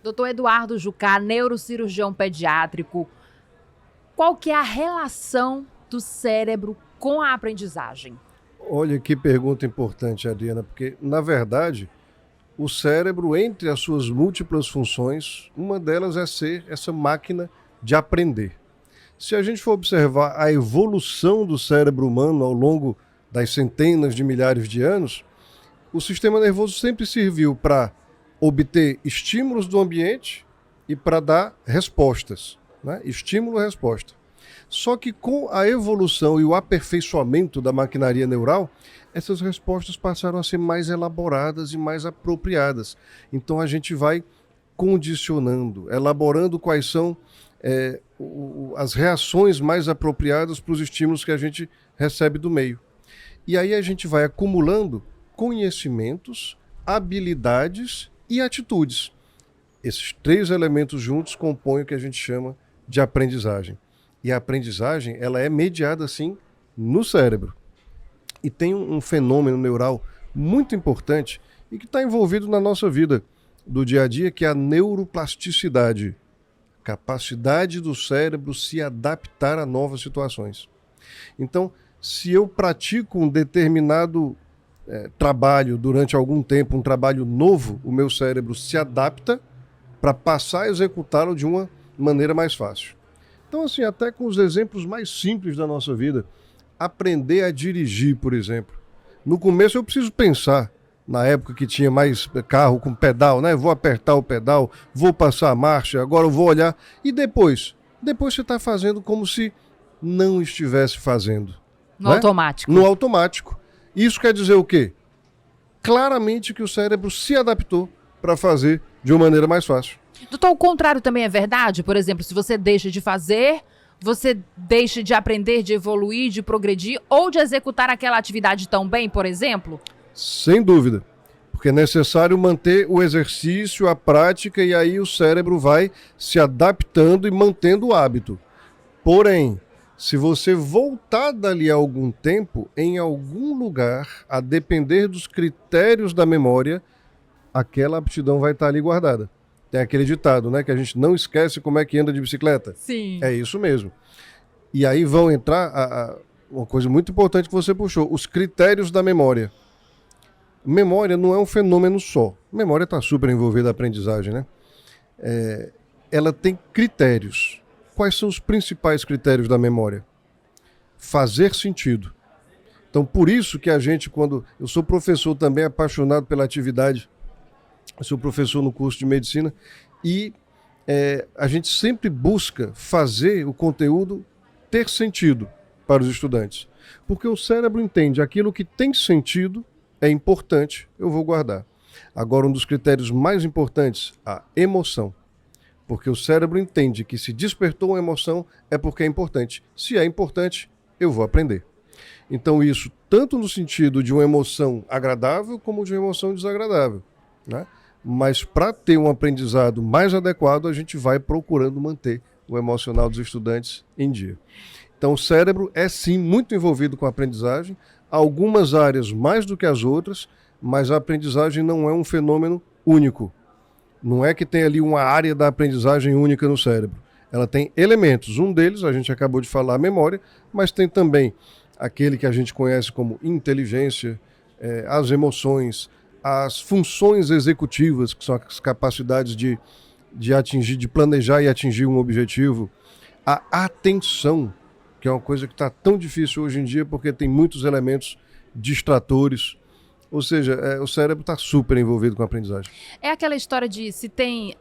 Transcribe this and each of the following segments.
Doutor Eduardo Jucá, neurocirurgião pediátrico, qual que é a relação do cérebro com a aprendizagem? Olha que pergunta importante, Adriana, porque, na verdade, o cérebro, entre as suas múltiplas funções, uma delas é ser essa máquina de aprender. Se a gente for observar a evolução do cérebro humano ao longo das centenas de milhares de anos, o sistema nervoso sempre serviu para obter estímulos do ambiente e para dar respostas, né? Estímulo e resposta. Só que com a evolução e o aperfeiçoamento da maquinaria neural, essas respostas passaram a ser mais elaboradas e mais apropriadas. Então a gente vai condicionando, elaborando quais são as reações mais apropriadas para os estímulos que a gente recebe do meio. E aí a gente vai acumulando conhecimentos, habilidades e atitudes. Esses três elementos juntos compõem o que a gente chama de aprendizagem. E a aprendizagem, ela é mediada, assim, no cérebro. E tem um fenômeno neural muito importante e que está envolvido na nossa vida do dia a dia, que é a neuroplasticidade. Capacidade do cérebro se adaptar a novas situações. Então, se eu pratico um determinado trabalho durante algum tempo, um trabalho novo, o meu cérebro se adapta para passar a executá-lo de uma maneira mais fácil. Então, assim, até com os exemplos mais simples da nossa vida, aprender a dirigir, por exemplo. No começo eu preciso pensar, na época que tinha mais carro com pedal, né? Vou apertar o pedal, vou passar a marcha, agora eu vou olhar. E depois? Depois você está fazendo como se não estivesse fazendo. No automático. No automático. Isso quer dizer o quê? Claramente que o cérebro se adaptou para fazer de uma maneira mais fácil. Doutor, o contrário também é verdade? Por exemplo, se você deixa de fazer, você deixa de aprender, de evoluir, de progredir ou de executar aquela atividade tão bem, por exemplo? Sem dúvida. Porque é necessário manter o exercício, a prática, e aí o cérebro vai se adaptando e mantendo o hábito. Porém, se você voltar dali a algum tempo, em algum lugar, a depender dos critérios da memória, aquela aptidão vai estar ali guardada. Tem aquele ditado, né? Que a gente não esquece como é que anda de bicicleta. Sim. É isso mesmo. E aí vão entrar uma coisa muito importante que você puxou, os critérios da memória. Memória não é um fenômeno só. Memória está super envolvida na aprendizagem, né? Ela tem critérios. Quais são os principais critérios da memória? Fazer sentido. Então, por isso que a gente, quando... Eu sou professor também, apaixonado pela atividade. Eu sou professor no curso de medicina e a gente sempre busca fazer o conteúdo ter sentido para os estudantes. Porque o cérebro entende aquilo que tem sentido é importante, eu vou guardar. Agora, um dos critérios mais importantes, a emoção. Porque o cérebro entende que se despertou uma emoção é porque é importante. Se é importante, eu vou aprender. Então isso, tanto no sentido de uma emoção agradável como de uma emoção desagradável, né? Mas para ter um aprendizado mais adequado, a gente vai procurando manter o emocional dos estudantes em dia. Então o cérebro é sim muito envolvido com a aprendizagem, algumas áreas mais do que as outras, mas a aprendizagem não é um fenômeno único. Não é que tem ali uma área da aprendizagem única no cérebro. Ela tem elementos. Um deles, a gente acabou de falar, a memória, mas tem também aquele que a gente conhece como inteligência, as emoções, as funções executivas, que são as capacidades de atingir, de planejar e atingir um objetivo, a atenção, que é uma coisa que está tão difícil hoje em dia porque tem muitos elementos distratores. Ou seja, o cérebro está super envolvido com a aprendizagem. É aquela história de se tem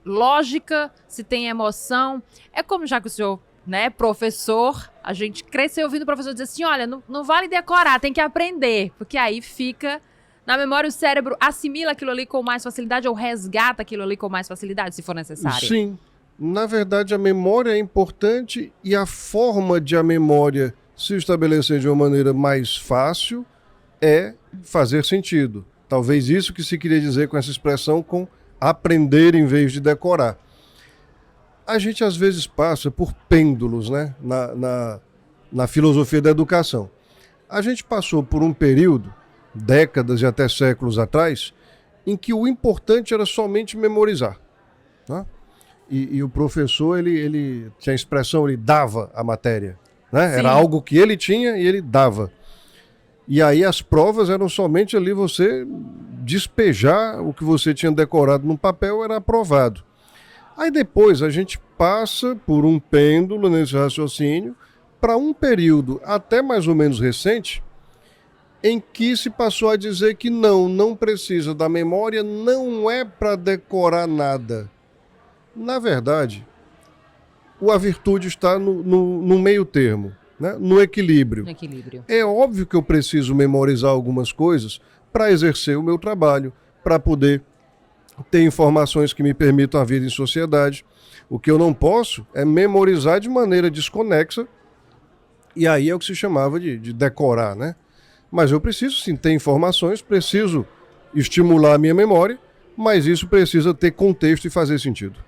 lógica, se tem emoção. É como já que o senhor, né, professor, a gente cresceu ouvindo o professor dizer assim, olha, não vale decorar, tem que aprender. Porque aí fica na memória, o cérebro assimila aquilo ali com mais facilidade ou resgata aquilo ali com mais facilidade, se for necessário. Sim. Na verdade, a memória é importante e a forma de a memória se estabelecer de uma maneira mais fácil é fazer sentido. Talvez isso que se queria dizer com essa expressão, com aprender em vez de decorar. A gente às vezes passa por pêndulos, né, na filosofia da educação. A gente passou por um período, décadas e até séculos atrás, em que o importante era somente memorizar. né? E o professor, ele tinha a expressão, ele dava a matéria, né? Era algo que ele tinha e ele dava. E aí as provas eram somente ali você despejar o que você tinha decorado no papel, era aprovado. Aí depois a gente passa por um pêndulo nesse raciocínio para um período até mais ou menos recente, em que se passou a dizer que não precisa da memória, não é para decorar nada. Na verdade, a virtude está no meio termo, né? No equilíbrio. No equilíbrio. É óbvio que eu preciso memorizar algumas coisas para exercer o meu trabalho, para poder ter informações que me permitam a vida em sociedade. O que eu não posso é memorizar de maneira desconexa, e aí é o que se chamava de decorar, né? Mas eu preciso sim ter informações, preciso estimular a minha memória, mas isso precisa ter contexto e fazer sentido.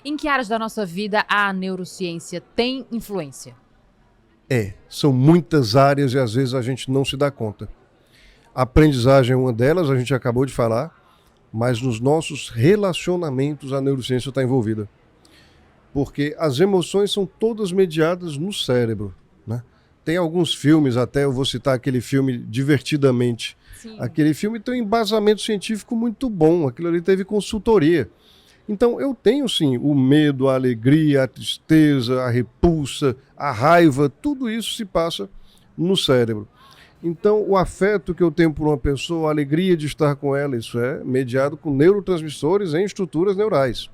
Em que áreas da nossa vida a neurociência tem influência? São muitas áreas e às vezes a gente não se dá conta. A aprendizagem é uma delas, a gente acabou de falar, mas nos nossos relacionamentos a neurociência está envolvida. Porque as emoções são todas mediadas no cérebro, né? Tem alguns filmes, até eu vou citar aquele filme Divertidamente. Sim. Aquele filme tem um embasamento científico muito bom, aquilo ali teve consultoria. Então eu tenho sim o medo, a alegria, a tristeza, a repulsa, a raiva, tudo isso se passa no cérebro. Então o afeto que eu tenho por uma pessoa, a alegria de estar com ela, isso é mediado com neurotransmissores em estruturas neurais.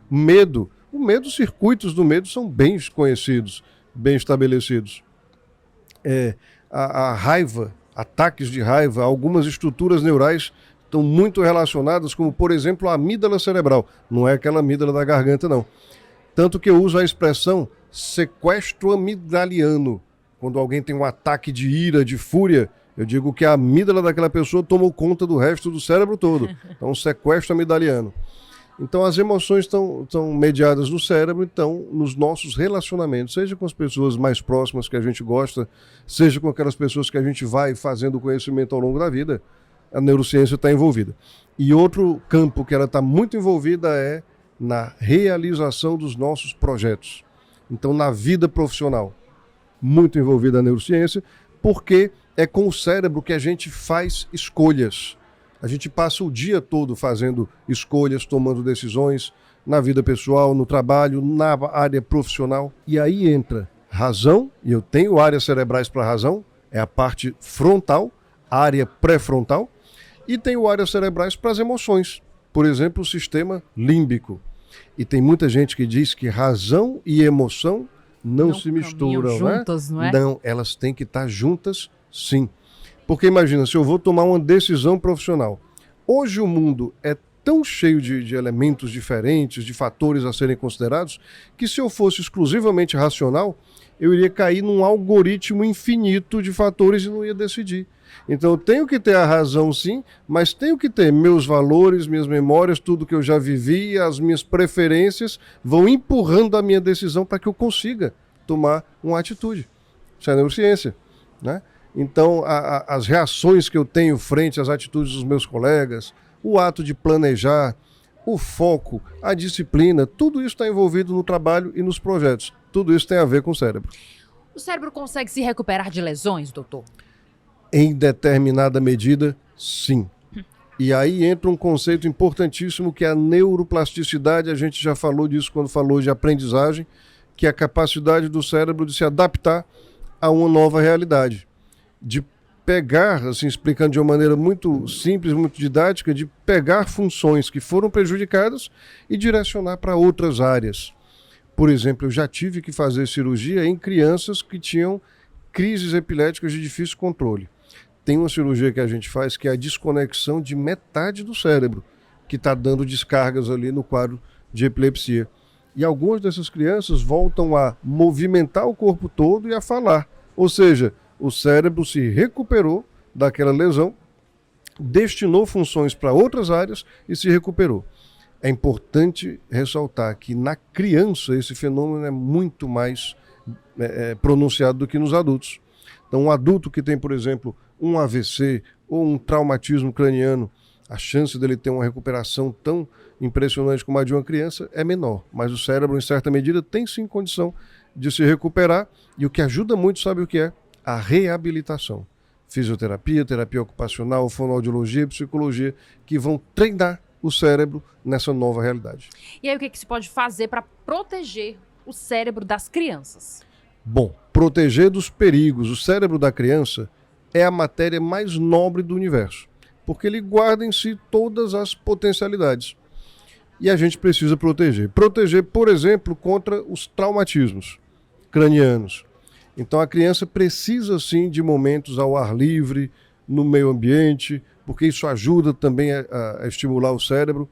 Medo, os circuitos do medo são bem conhecidos, bem estabelecidos. A raiva, ataques de raiva, algumas estruturas neurais estão muito relacionadas, como, por exemplo, a amígdala cerebral. Não é aquela amígdala da garganta, não. Tanto que eu uso a expressão sequestro amigdaliano. Quando alguém tem um ataque de ira, de fúria, eu digo que a amígdala daquela pessoa tomou conta do resto do cérebro todo. Então, sequestro amigdaliano. Então, as emoções estão mediadas no cérebro, então, nos nossos relacionamentos, seja com as pessoas mais próximas que a gente gosta, seja com aquelas pessoas que a gente vai fazendo conhecimento ao longo da vida, a neurociência está envolvida. E outro campo que ela está muito envolvida é na realização dos nossos projetos. Então, na vida profissional, muito envolvida a neurociência, porque é com o cérebro que a gente faz escolhas. A gente passa o dia todo fazendo escolhas, tomando decisões na vida pessoal, no trabalho, na área profissional. E aí entra razão, e eu tenho áreas cerebrais para razão, é a parte frontal, área pré-frontal, e tenho áreas cerebrais para as emoções. Por exemplo, o sistema límbico. E tem muita gente que diz que razão e emoção não se misturam, juntas, né? Não é? Não, elas têm que estar juntas, sim. Porque imagina, se eu vou tomar uma decisão profissional, hoje o mundo é tão cheio de elementos diferentes, de fatores a serem considerados, que se eu fosse exclusivamente racional, eu iria cair num algoritmo infinito de fatores e não ia decidir. Então eu tenho que ter a razão sim, mas tenho que ter meus valores, minhas memórias, tudo que eu já vivi, as minhas preferências vão empurrando a minha decisão para que eu consiga tomar uma atitude. Isso é neurociência, né? Então, as reações que eu tenho frente às atitudes dos meus colegas, o ato de planejar, o foco, a disciplina, tudo isso está envolvido no trabalho e nos projetos. Tudo isso tem a ver com o cérebro. O cérebro consegue se recuperar de lesões, doutor? Em determinada medida, sim. E aí entra um conceito importantíssimo que é a neuroplasticidade. A gente já falou disso quando falou de aprendizagem, que é a capacidade do cérebro de se adaptar a uma nova realidade. De pegar, assim, explicando de uma maneira muito simples, muito didática, de pegar funções que foram prejudicadas e direcionar para outras áreas. Por exemplo, eu já tive que fazer cirurgia em crianças que tinham crises epiléticas de difícil controle. Tem uma cirurgia que a gente faz que é a desconexão de metade do cérebro, que está dando descargas ali no quadro de epilepsia. E algumas dessas crianças voltam a movimentar o corpo todo e a falar. Ou seja, o cérebro se recuperou daquela lesão, destinou funções para outras áreas e se recuperou. É importante ressaltar que na criança esse fenômeno é muito mais pronunciado do que nos adultos. Então, um adulto que tem, por exemplo, um AVC ou um traumatismo craniano, A chance dele ter uma recuperação tão impressionante como a de uma criança é menor, mas o cérebro, em certa medida, tem sim condição de se recuperar, e o que ajuda muito, sabe o que é? A reabilitação. Fisioterapia, terapia ocupacional, fonoaudiologia e psicologia, que vão treinar o cérebro nessa nova realidade. E aí o que se pode fazer para proteger o cérebro das crianças? Bom, proteger dos perigos. O cérebro da criança é a matéria mais nobre do universo, porque ele guarda em si todas as potencialidades. E a gente precisa proteger. Proteger, por exemplo, contra os traumatismos cranianos. Então a criança precisa sim de momentos ao ar livre, no meio ambiente, porque isso ajuda também a estimular o cérebro.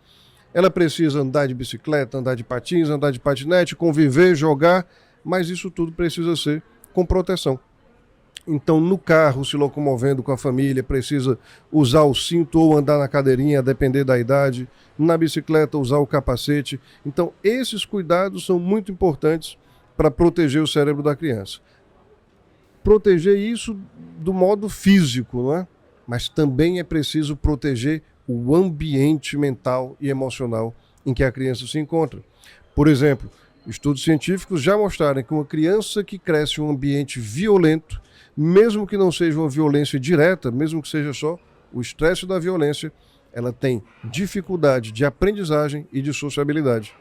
Ela precisa andar de bicicleta, andar de patins, andar de patinete, conviver, jogar, mas isso tudo precisa ser com proteção. Então, no carro, se locomovendo com a família, precisa usar o cinto ou andar na cadeirinha, a depender da idade. Na bicicleta, usar o capacete. Então, esses cuidados são muito importantes para proteger o cérebro da criança. Proteger isso do modo físico, não é? Mas também é preciso proteger o ambiente mental e emocional em que a criança se encontra. Por exemplo, estudos científicos já mostraram que uma criança que cresce em um ambiente violento, mesmo que não seja uma violência direta, mesmo que seja só o estresse da violência, ela tem dificuldade de aprendizagem e de sociabilidade.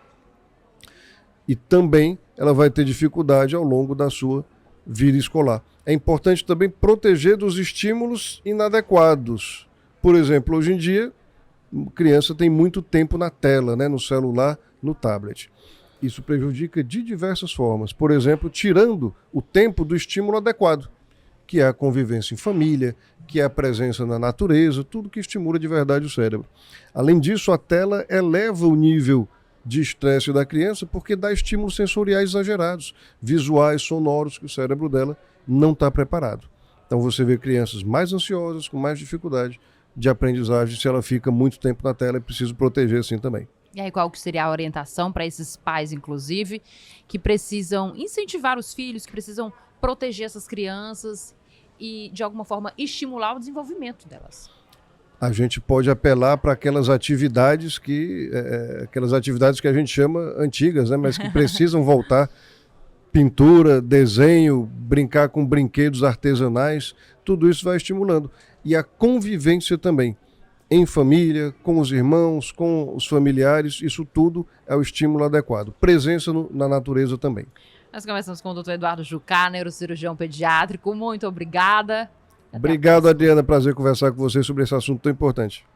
E também ela vai ter dificuldade ao longo da sua vida escolar. É importante também proteger dos estímulos inadequados. Por exemplo, hoje em dia, a criança tem muito tempo na tela, né, no celular, no tablet. Isso prejudica de diversas formas. Por exemplo, tirando o tempo do estímulo adequado, que é a convivência em família, que é a presença na natureza, tudo que estimula de verdade o cérebro. Além disso, a tela eleva o nível de estresse da criança porque dá estímulos sensoriais exagerados, visuais, sonoros, que o cérebro dela não está preparado. Então você vê crianças mais ansiosas, com mais dificuldade de aprendizagem. Se ela fica muito tempo na tela, é preciso proteger assim também. E aí qual que seria a orientação para esses pais, inclusive, que precisam incentivar os filhos, que precisam proteger essas crianças e, de alguma forma, estimular o desenvolvimento delas? A gente pode apelar para aquelas atividades que a gente chama antigas, né, mas que precisam voltar. Pintura, desenho, brincar com brinquedos artesanais, tudo isso vai estimulando. E a convivência também, em família, com os irmãos, com os familiares, isso tudo é o estímulo adequado. Presença na natureza também. Nós conversamos com o Dr. Eduardo Jucá, neurocirurgião pediátrico. Muito obrigada. Obrigado, Adriana. Prazer conversar com você sobre esse assunto tão importante.